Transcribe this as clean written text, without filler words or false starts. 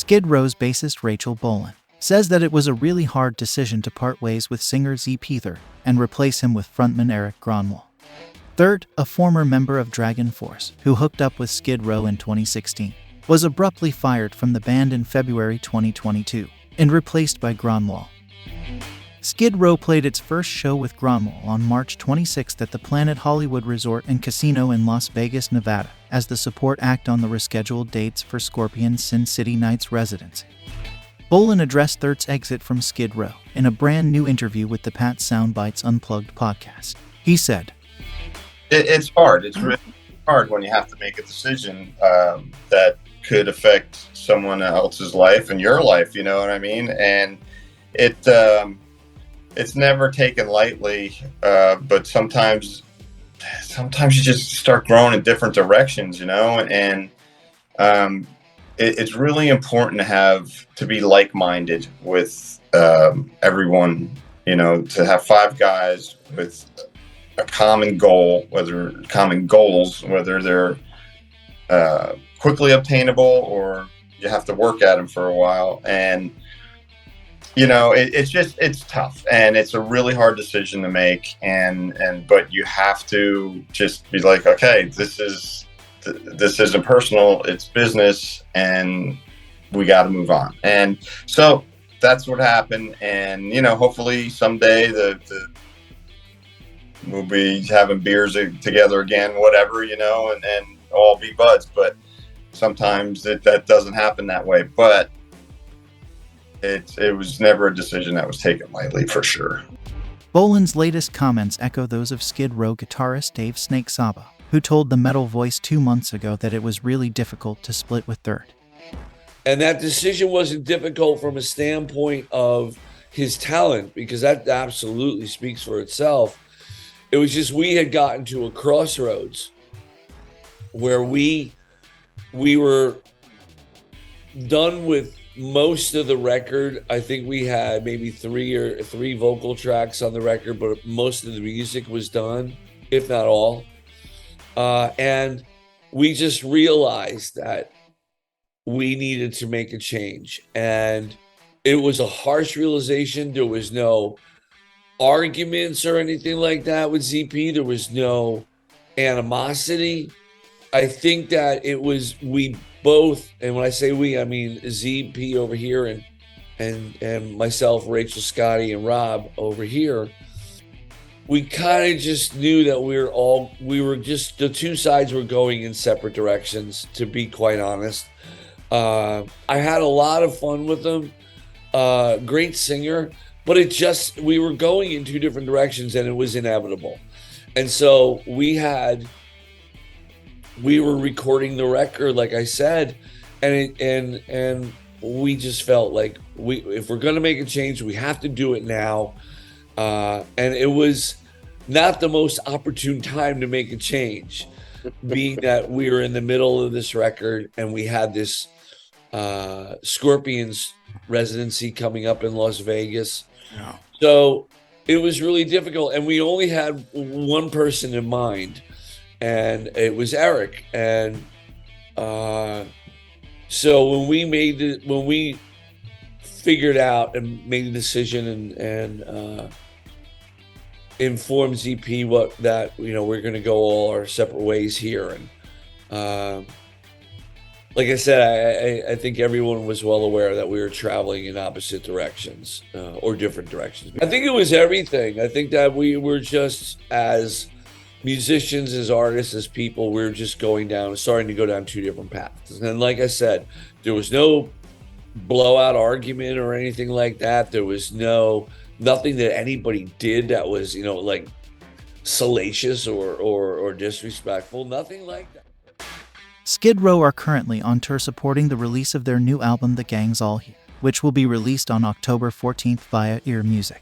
SKIDROW's bassist Rachel Bolan says that it was a really hard decision to part ways with singer ZP Theart and replace him with frontman Erik Grönwall. Theart, a former member of Dragon Force who hooked up with SKIDROW in 2016, was abruptly fired from the band in February 2022 and replaced by Grönwall. SKIDROW played its first show with Grönwall on March 26 at the Planet Hollywood Resort and Casino in Las Vegas, Nevada, as the support act on the rescheduled dates for Scorpion's Sin City Nights residency. Bolan addressed Theart's exit from SKIDROW in a brand new interview with the Soundbytes Unplugged podcast. He said, It's hard. It's really hard when you have to make a decision that could affect someone else's life and your life, you know what I mean? And it's never taken lightly, but sometimes you just start growing in different directions, you know, and it's really important to be like-minded with everyone, you know, to have five guys with a common goal, whether they're quickly obtainable or you have to work at them for a while. And you know, it's tough, and it's a really hard decision to make, but you have to just be like, okay, this isn't personal, it's business, and we got to move on. And so that's what happened. And you know, hopefully someday we'll be having beers together again, whatever, you know, and all be buds. But sometimes that doesn't happen that way. But it was never a decision that was taken lightly, for sure. Bolan's latest comments echo those of SKIDROW guitarist Dave "Snake" Sabo, who told The Metal Voice 2 months ago that it was really difficult to split with Theart. And that decision wasn't difficult from a standpoint of his talent, because that absolutely speaks for itself. It was just we had gotten to a crossroads where we were done with most of the record. I think we had maybe three vocal tracks on the record, but most of the music was done, if not all. And we just realized that we needed to make a change. And it was a harsh realization. There was no arguments or anything like that with ZP. There was no animosity. I think that it was we both, and when I say we, I mean ZP over here and myself, Rachel, Scotty, and Rob over here. We kind of just knew that the two sides were going in separate directions, to be quite honest. I had a lot of fun with him. Great singer, but we were going in two different directions, and it was inevitable. And so we were recording the record, like I said, and we just felt like if we're going to make a change, we have to do it now. And it was not the most opportune time to make a change, being that we were in the middle of this record and we had this Scorpions residency coming up in Las Vegas. Yeah. So it was really difficult, and we only had one person in mind, and it was Erik. And so when we figured out and made a decision and informed ZP we're going to go all our separate ways here. And like I said, I think everyone was well aware that we were traveling in opposite directions or different directions. I think it was everything. I think that we were just, as musicians, as artists, as people, we were just starting to go down two different paths. And like I said, there was no blowout argument or anything like that. There was nothing that anybody did that was, like salacious or disrespectful. Nothing like that. SKIDROW are currently on tour supporting the release of their new album, The Gang's All Here, which will be released on October 14th via Ear Music.